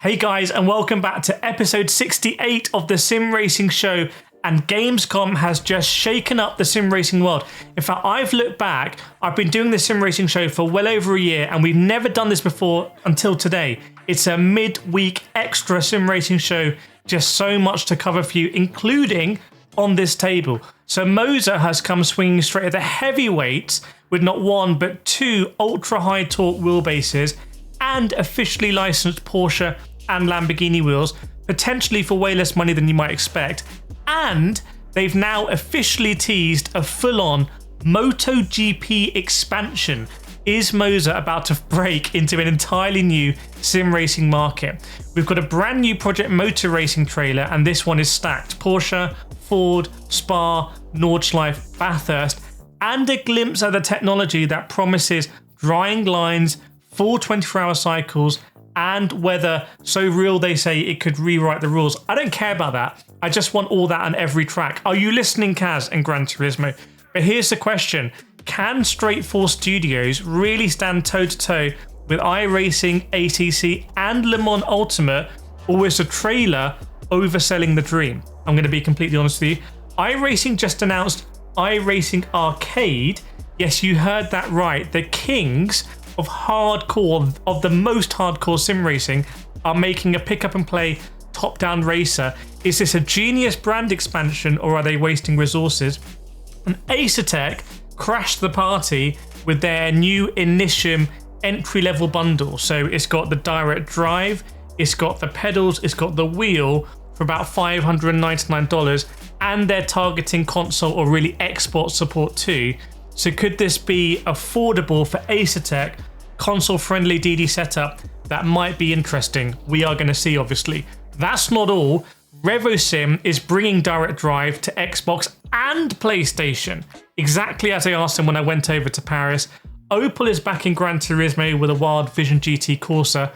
Hey guys, and welcome back to episode 68 of the Sim Racing Show. And Gamescom has just shaken up the sim racing world. In fact, I've looked back, I've been doing the sim racing show for well over a year, and we've never done this before until today. It's a mid-week extra sim racing show, just so much to cover for you, including on this table. So Moza has come swinging straight at the heavyweights with not one, but two ultra-high torque wheelbases and officially licensed Porsche and Lamborghini wheels, potentially for way less money than you might expect. And they've now officially teased a full-on MotoGP expansion. Is Moza about to break into an entirely new sim racing market? We've got a brand new Project Motor Racing trailer, and this one is stacked. Porsche, Ford, Spa, Nordschleife, Bathurst, and a glimpse at the technology that promises drying lines, full 24-hour cycles, and whether, so real they say, it could rewrite the rules. I don't care about that. I just want all that on every track. Are you listening, Kaz and Gran Turismo? But here's the question. Can Straight 4 Studios really stand toe-to-toe with iRacing, ATC, and Le Mans Ultimate, or is the trailer overselling the dream? I'm going to be completely honest with you. iRacing just announced iRacing Arcade. Yes, you heard that right. The kings of hardcore, of the most hardcore sim racing, are making a pick up and play top down racer. Is this a genius brand expansion, or are they wasting resources? And Asetek crashed the party with their new Initium entry level bundle. So it's got the direct drive, it's got the pedals, it's got the wheel for about $599, and they're targeting console or really export support too. So could this be affordable for Asetek? Console-friendly DD setup that might be interesting. We are going to see, obviously. That's not all. Revo Sim is bringing direct drive to Xbox and PlayStation, exactly as I asked them when I went over to Paris. Opel is back in Gran Turismo with a Wild Vision GT Corsa.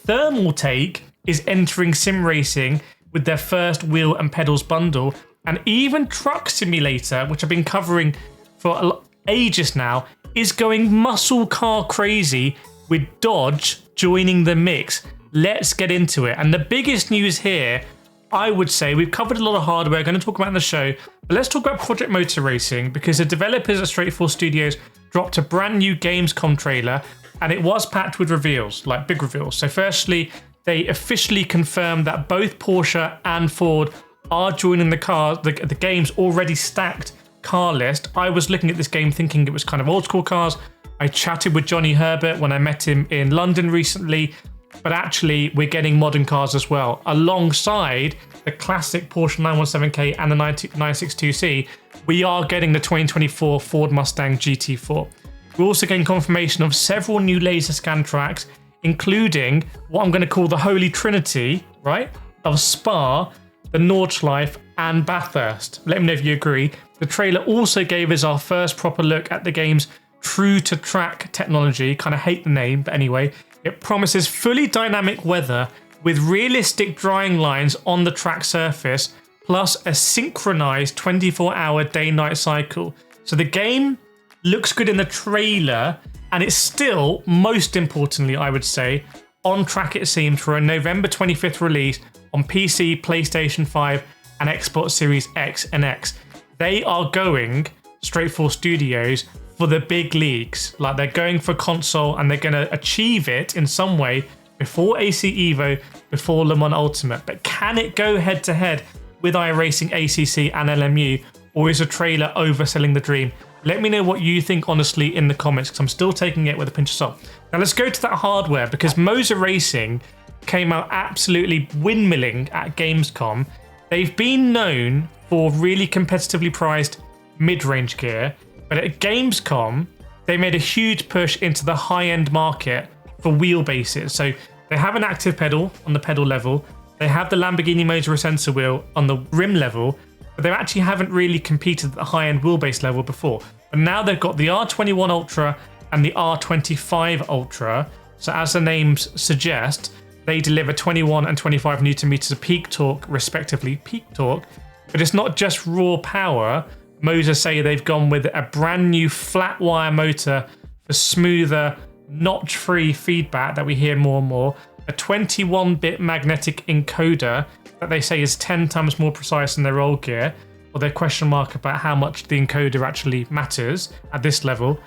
Thermaltake is entering sim racing with their first wheel and pedals bundle. And even Truck Simulator, which I've been covering for ages now, is going muscle car crazy with Dodge joining the mix. Let's get into it. And the biggest news here, I would say, we've covered a lot of hardware, going to talk about in the show, but let's talk about Project Motor Racing, because the developers at Straight 4 Studios dropped a brand new Gamescom trailer, and it was packed with reveals, like big reveals. So firstly, they officially confirmed that both Porsche and Ford are joining the game's already stacked car list. I was looking at this game thinking it was kind of old school cars. I chatted with Johnny Herbert when I met him in London recently, but actually we're getting modern cars as well, alongside the classic Porsche 917K and the 962C. We are getting the 2024 Ford Mustang GT4. We're also getting confirmation of several new laser scan tracks, including what I'm going to call the Holy Trinity, right, of Spa, the Nordschleife, and Bathurst. Let me know if you agree. The trailer also gave us our first proper look at the game's true-to-track technology. Kind of hate the name, but anyway. It promises fully dynamic weather with realistic drying lines on the track surface, plus a synchronized 24-hour day-night cycle. So the game looks good in the trailer, and it's still, most importantly, I would say, on track, it seems, for a November 25th release on PC, PlayStation 5, and Xbox Series X and X. They are going, Straight 4 Studios, for the big leagues. Like, they're going for console, and they're going to achieve it in some way before AC Evo, before Le Mans Ultimate. But can it go head to head with iRacing, ACC, and LMU, or is a trailer overselling the dream? Let me know what you think, honestly, in the comments, because I'm still taking it with a pinch of salt. Now let's go to that hardware, because Moza Racing came out absolutely windmilling at Gamescom. They've been known for really competitively priced mid-range gear, but at Gamescom, they made a huge push into the high-end market for wheelbases. So they have an active pedal on the pedal level, they have the Lamborghini Moza sensor wheel on the rim level, but they actually haven't really competed at the high-end wheelbase level before. But now they've got the R21 Ultra and the R25 Ultra. So as the names suggest, they deliver 21 and 25 Newton meters of peak torque, respectively, peak torque. But it's not just raw power. Moza say they've gone with a brand new flat wire motor for smoother, notch-free feedback that we hear more and more. a 21-bit magnetic encoder that they say is 10 times more precise than their old gear, or their question mark about how much the encoder actually matters at this level.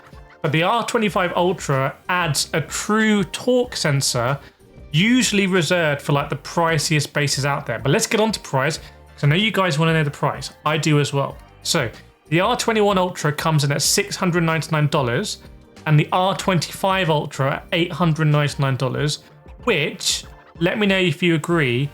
But the R25 Ultra adds a true torque sensor, usually reserved for like the priciest bases out there. But let's get on to price, because I know you guys want to know the price. I do as well. So the R21 Ultra comes in at $699, and the R25 Ultra at $899, which, let me know if you agree,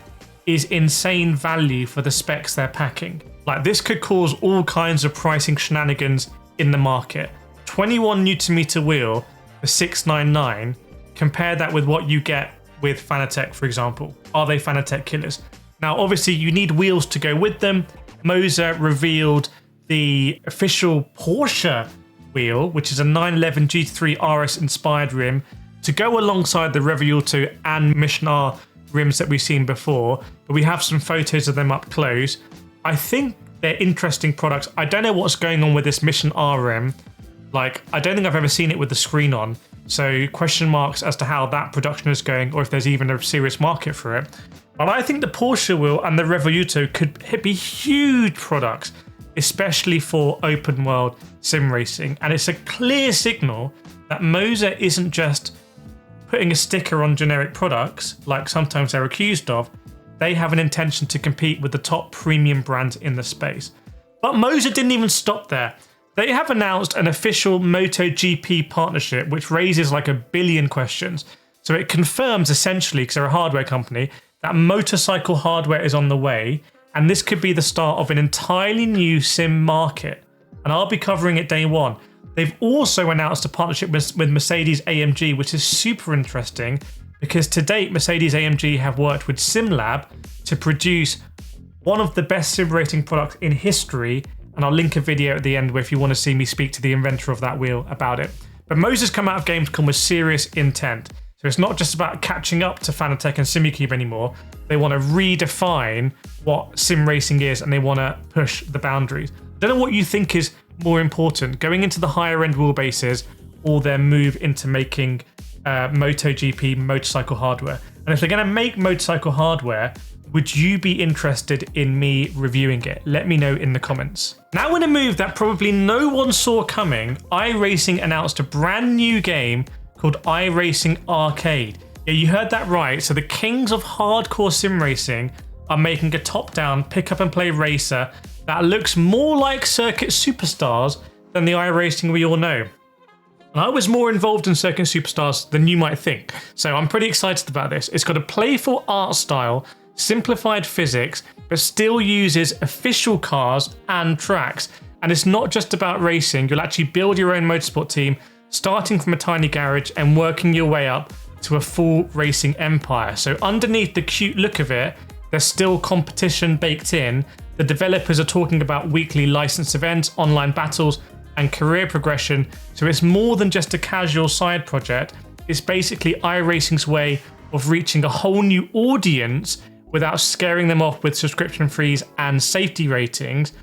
is insane value for the specs they're packing. Like, this could cause all kinds of pricing shenanigans in the market. 21 Newton meter wheel for $699. Compare that with what you get with Fanatec, for example. Are they Fanatec killers? Now, obviously, you need wheels to go with them. Moza revealed the official Porsche wheel, which is a 911 GT3 RS inspired rim to go alongside the Revo and Mission R rims that we've seen before. But we have some photos of them up close. I think they're interesting products. I don't know what's going on with this Mission R rim. Like, I don't think I've ever seen it with the screen on. So question marks as to how that production is going, or if there's even a serious market for it. But I think the Porsche wheel and the Revo could be huge products, especially for open world sim racing. And it's a clear signal that Moza isn't just putting a sticker on generic products like sometimes they're accused of. They have an intention to compete with the top premium brands in the space. But Moza didn't even stop there. They have announced an official MotoGP partnership, which raises like a billion questions. So it confirms essentially, because they're a hardware company, that motorcycle hardware is on the way, and this could be the start of an entirely new sim market. And I'll be covering it day one. They've also announced a partnership with Mercedes AMG, which is super interesting because to date, Mercedes AMG have worked with SimLab to produce one of the best sim racing products in history. And I'll link a video at the end where if you want to see me speak to the inventor of that wheel about it. But Moza's come out of Gamescom with serious intent. So it's not just about catching up to Fanatec and SimuCube anymore. They want to redefine what sim racing is, and they want to push the boundaries. I don't know what you think is more important, going into the higher end wheelbases or their move into making MotoGP motorcycle hardware. And if they're going to make motorcycle hardware, would you be interested in me reviewing it? Let me know in the comments. Now, in a move that probably no one saw coming, iRacing announced a brand new game called iRacing Arcade. Yeah, you heard that right. So the kings of hardcore sim racing are making a top-down pick-up-and-play racer that looks more like Circuit Superstars than the iRacing we all know. And I was more involved in Circuit Superstars than you might think, so I'm pretty excited about this. It's got a playful art style, simplified physics, but still uses official cars and tracks. And it's not just about racing. You'll actually build your own motorsport team, starting from a tiny garage and working your way up to a full racing empire. So underneath the cute look of it, there's still competition baked in. The developers are talking about weekly licensed events, online battles, and career progression. So it's more than just a casual side project. It's basically iRacing's way of reaching a whole new audience without scaring them off with subscription fees and safety ratings.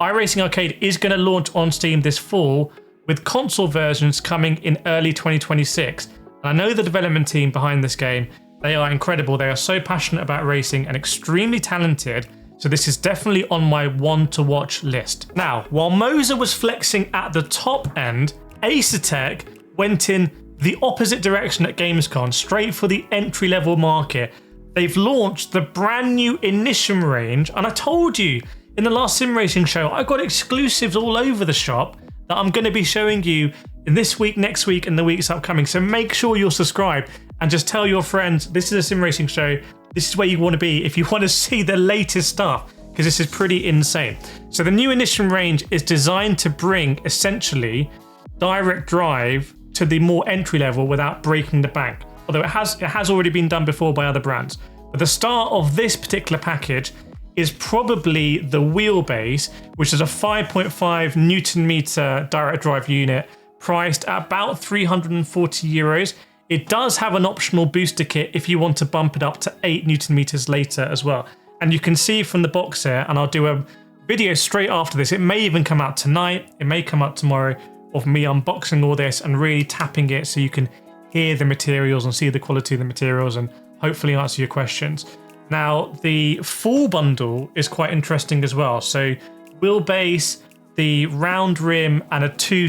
iRacing Arcade is going to launch on Steam this fall, with console versions coming in early 2026. And I know the development team behind this game. They are incredible. They are so passionate about racing and extremely talented. So this is definitely on my one to watch list. Now, while Moza was flexing at the top end, Asetek went in the opposite direction at Gamescom, straight for the entry level market. They've launched the brand new Initium range, and I told you in the last sim racing show, I got exclusives all over the shop that I'm going to be showing you in this week, next week, and the weeks upcoming. So make sure you're subscribed and just tell your friends this is a sim racing show. This is where you want to be if you want to see the latest stuff, because this is pretty insane. So the new Initium range is designed to bring essentially direct drive to the more entry level without breaking the bank. Although it has already been done before by other brands. But the start of this particular package is probably the wheelbase, which is a 5.5 Newton meter direct drive unit priced at about €340. It does have an optional booster kit if you want to bump it up to 8 Newton meters later as well. And you can see from the box here, and I'll do a video straight after this. It may even come out tonight. It may come out tomorrow, of me unboxing all this and really tapping it so you can hear the materials and see the quality of the materials and hopefully answer your questions. Now, the full bundle is quite interesting as well. So wheelbase, the round rim, and a two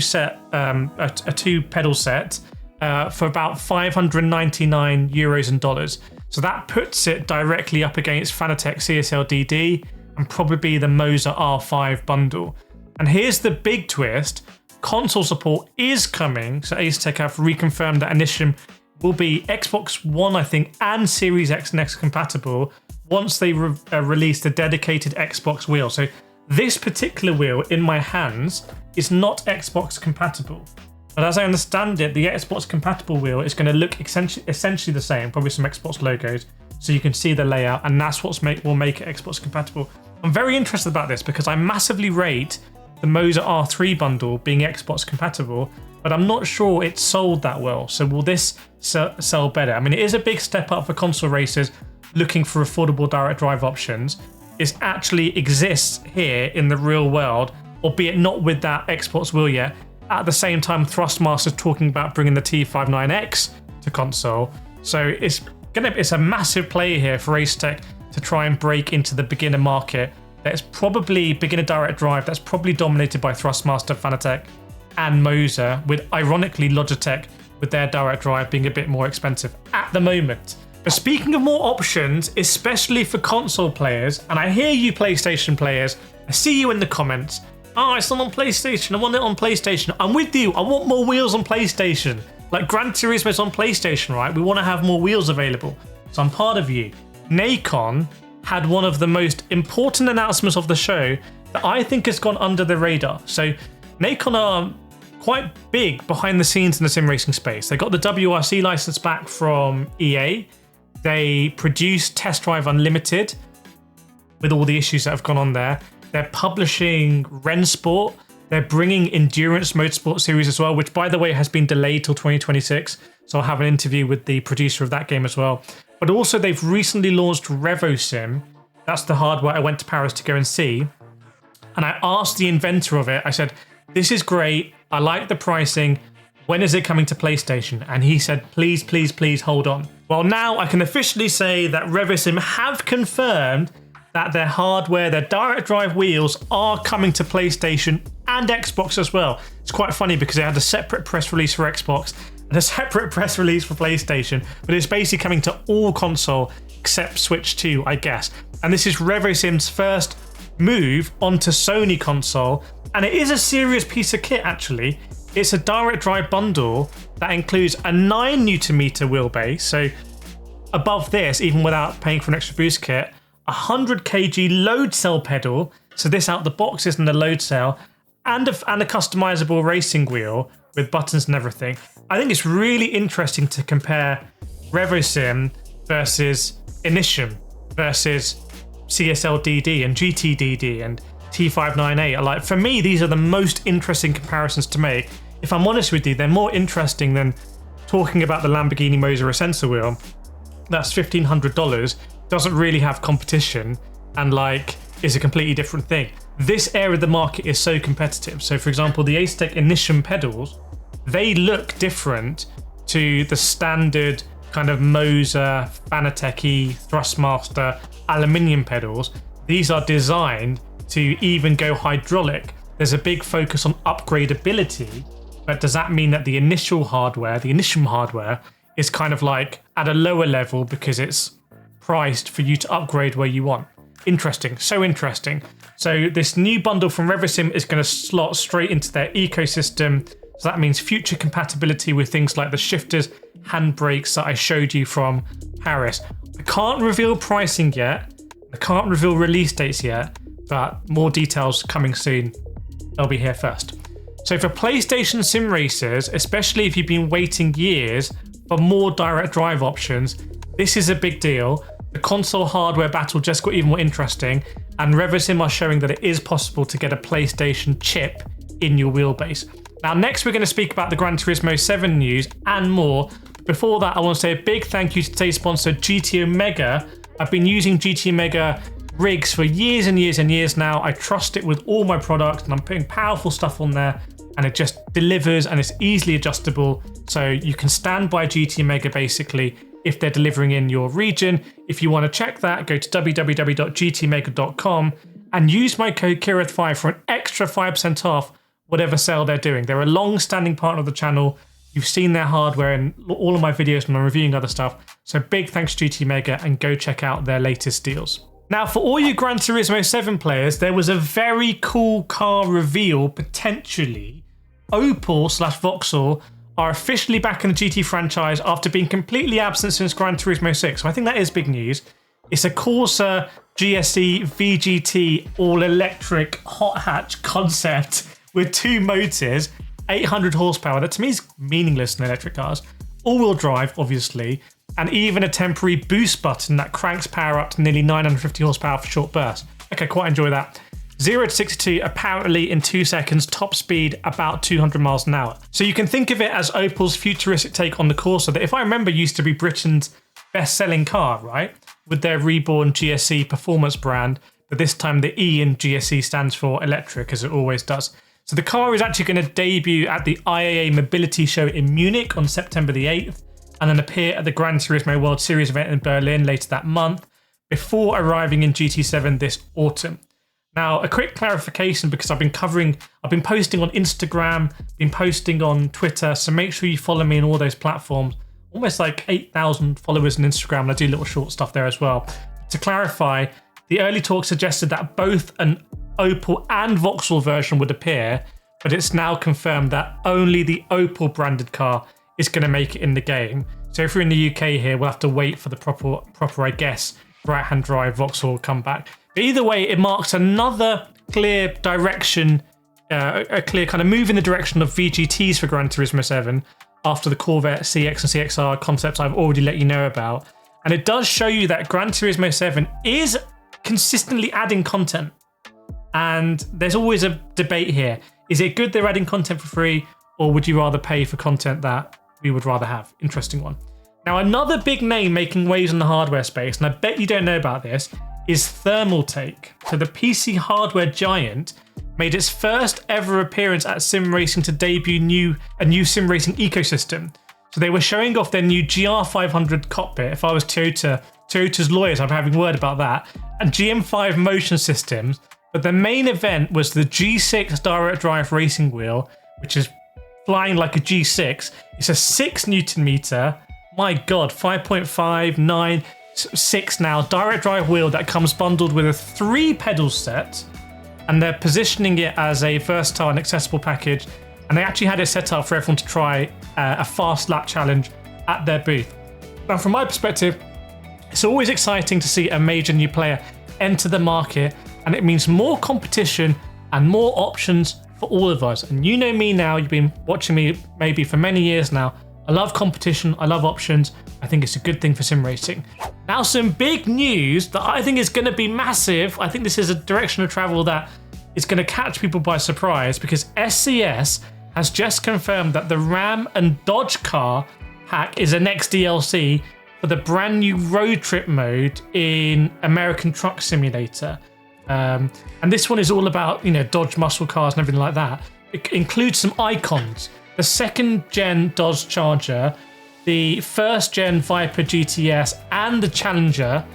pedal set for about 599 euros and dollars. So that puts it directly up against Fanatec CSL DD and probably the Moza R5 bundle. And here's the big twist. Console support is coming. So Asetek have reconfirmed that Initium will be Xbox One, I think, and Series X and X compatible once they release the dedicated Xbox wheel. So this particular wheel in my hands is not Xbox compatible. But as I understand it, the Xbox compatible wheel is going to look essentially the same, probably some Xbox logos, so you can see the layout, and that's what will make it Xbox compatible. I'm very interested about this because I massively rate the Moza R3 bundle being Xbox compatible, but I'm not sure it's sold that well. So will this sell better? I mean, it is a big step up for console racers looking for affordable direct drive options. It actually exists here in the real world, albeit not with that Xbox wheel yet. At the same time, Thrustmaster's talking about bringing the T59X to console. So it's a massive play here for Asetek to try and break into the beginner market. That's probably beginner direct drive. That's probably dominated by Thrustmaster, Fanatec, and Moza, with ironically Logitech with their direct drive being a bit more expensive at the moment. But speaking of more options, especially for console players, and I hear you PlayStation players, I see you in the comments. Oh, it's not on PlayStation. I want it on PlayStation. I'm with you. I want more wheels on PlayStation. Like Gran Turismo is on PlayStation, right? We want to have more wheels available. So I'm part of you. Nacon had one of the most important announcements of the show that I think has gone under the radar. So Nacon are quite big behind the scenes in the sim racing space. They got the WRC license back from EA. They produced Test Drive Unlimited with all the issues that have gone on there. They're publishing Rensport. They're bringing Endurance Motorsport Series as well, which, by the way, has been delayed till 2026. So I'll have an interview with the producer of that game as well. But also, they've recently launched Revo Sim. That's the hardware I went to Paris to go and see. And I asked the inventor of it, I said, this is great. I like the pricing. When is it coming to PlayStation? And he said, please, please, please hold on. Well, now I can officially say that Revo Sim have confirmed that their hardware, their direct drive wheels are coming to PlayStation and Xbox as well. It's quite funny because they had a separate press release for Xbox and a separate press release for PlayStation, but it's basically coming to all console except Switch 2, I guess. And this is Revo Sim's first move onto Sony console, and it is a serious piece of kit actually. It's a direct drive bundle that includes a 9 Nm wheelbase, so above this, even without paying for an extra boost kit, 100 kg load cell pedal, so this out the box isn't a load cell, and a customizable racing wheel with buttons and everything. I think it's really interesting to compare Revo Sim versus Initium versus CSL DD and GTDD and T598. Like, for me, these are the most interesting comparisons to make. If I'm honest with you, they're more interesting than talking about the Lamborghini Moza Sensor wheel. That's $1,500. Doesn't really have competition and like is a completely different thing. This area of the market is so competitive. So for example, the Asetek Initium pedals, they look different to the standard kind of Moza, Fanatec, Thrustmaster, aluminium pedals. These are designed to even go hydraulic. There's a big focus on upgradability, but does that mean that the Initium hardware is kind of like at a lower level because it's priced for you to upgrade where you want? Interesting, so interesting. So this new bundle from Revo Sim is going to slot straight into their ecosystem. So that means future compatibility with things like the shifters, handbrakes that I showed you from Paris. I can't reveal pricing yet. I can't reveal release dates yet, but more details coming soon. They'll be here first. So for PlayStation sim racers, especially if you've been waiting years for more direct drive options, this is a big deal. The console hardware battle just got even more interesting, and Revo Sim are showing that it is possible to get a PlayStation chip in your wheelbase. Now, next we're going to speak about the Gran Turismo 7 news and more. Before that, I want to say a big thank you to today's sponsor, GT Omega. I've been using GT Omega rigs for years and years and years now. I trust it with all my products, and I'm putting powerful stuff on there, and it just delivers, and it's easily adjustable. So you can stand by GT Omega basically if they're delivering in your region. If you want to check that, go to www.gtmaker.com and use my code Kireth5 for an extra 5% off whatever sale they're doing. They're a long-standing partner of the channel. You've seen their hardware in all of my videos when I'm reviewing other stuff. So big thanks to GT Mega, and go check out their latest deals. Now, for all you Gran Turismo 7 players, there was a very cool car reveal, potentially. Opel/Vauxhall are officially back in the GT franchise after being completely absent since Gran Turismo 6. So I think that is big news. It's a Corsa GSE VGT all-electric hot hatch concept with 2 motors, 800 horsepower. That to me is meaningless in electric cars. All-wheel drive, obviously, and even a temporary boost button that cranks power up to nearly 950 horsepower for short bursts. Okay, quite enjoy that. 0 to 62 apparently in 2 seconds, top speed about 200 miles an hour. So you can think of it as Opel's futuristic take on the Corsa that, if I remember, used to be Britain's best-selling car, right? With their reborn GSE performance brand, but this time the E in GSE stands for electric, as it always does. So the car is actually going to debut at the IAA Mobility Show in Munich on September the 8th, and then appear at the Gran Turismo World Series event in Berlin later that month, before arriving in GT7 this autumn. Now, a quick clarification, because I've been posting on Instagram, been posting on Twitter, so make sure you follow me on all those platforms. Almost like 8,000 followers on Instagram, and I do little short stuff there as well. To clarify, the early talk suggested that both an Opel and Vauxhall version would appear, but it's now confirmed that only the Opel branded car is going to make it in the game. So if you're in the UK here, we'll have to wait for the proper, I guess, right-hand drive Vauxhall comeback. But either way, it marks another clear direction, a clear kind of move in the direction of VGTs for Gran Turismo 7 after the Corvette CX and CXR concepts I've already let you know about. And it does show you that Gran Turismo 7 is consistently adding content. And there's always a debate here. Is it good they're adding content for free, or would you rather pay for content that we would rather have? Interesting one. Now, another big name making waves in the hardware space, and I bet you don't know about this, is Thermaltake. So the PC hardware giant made its first ever appearance at Sim Racing to debut a new sim racing ecosystem. So they were showing off their new GR500 cockpit. If I was Toyota's lawyers, I'm having word about that. And GM5 motion systems. But the main event was the G6 direct drive racing wheel, which is flying like a G6. It's a 6 Newton meter. My God, 5.5, 9, 6 now. Direct drive wheel that comes bundled with a 3 pedal set. And they're positioning it as a versatile and accessible package. And they actually had it set up for everyone to try a fast lap challenge at their booth. Now, from my perspective, it's always exciting to see a major new player enter the market, and it means more competition and more options for all of us. And you know me now, you've been watching me maybe for many years now. I love competition, I love options. I think it's a good thing for sim racing. Now, some big news that I think is going to be massive. I think this is a direction of travel that is going to catch people by surprise, because SCS has just confirmed that the Ram and Dodge car pack is a next DLC for the brand new road trip mode in American Truck Simulator. And this one is all about, Dodge muscle cars and everything like that. It includes some icons. The 2nd gen Dodge Charger, the 1st gen Viper GTS, and the Challenger.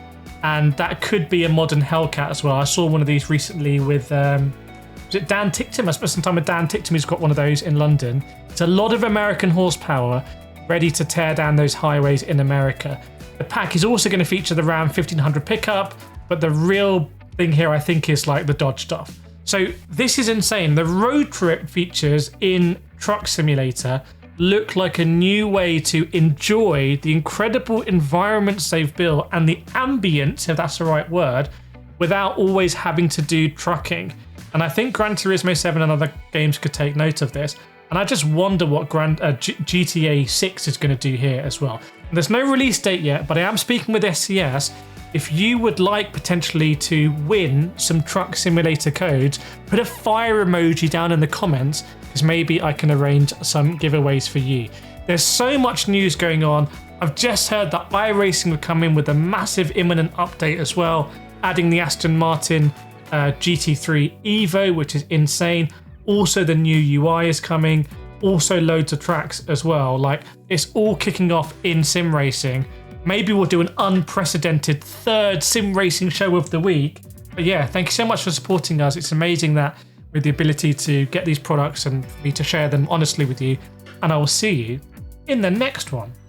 And that could be a modern Hellcat as well. I saw one of these recently with, was it Dan Tictum? I spent some time with Dan Tictum, who's got one of those in London. It's a lot of American horsepower ready to tear down those highways in America. The pack is also going to feature the Ram 1500 pickup, but the real thing here, I think, is like the Dodge stuff. So this is insane. The road trip features in Truck Simulator look like a new way to enjoy the incredible environments they've built and the ambience, if that's the right word, without always having to do trucking. And I think Gran Turismo 7 and other games could take note of this. And I just wonder what GTA 6 is going to do here as well. And there's no release date yet, but I am speaking with SCS. If you would like potentially to win some Truck Simulator codes, put a fire emoji down in the comments, because maybe I can arrange some giveaways for you. There's so much news going on. I've just heard that iRacing will come in with a massive imminent update as well, adding the Aston Martin GT3 Evo, which is insane. Also, the new UI is coming. Also, loads of tracks as well. Like, it's all kicking off in sim racing. Maybe we'll do an unprecedented third sim racing show of the week. But yeah, thank you so much for supporting us. It's amazing that with the ability to get these products and for me to share them honestly with you. And I will see you in the next one.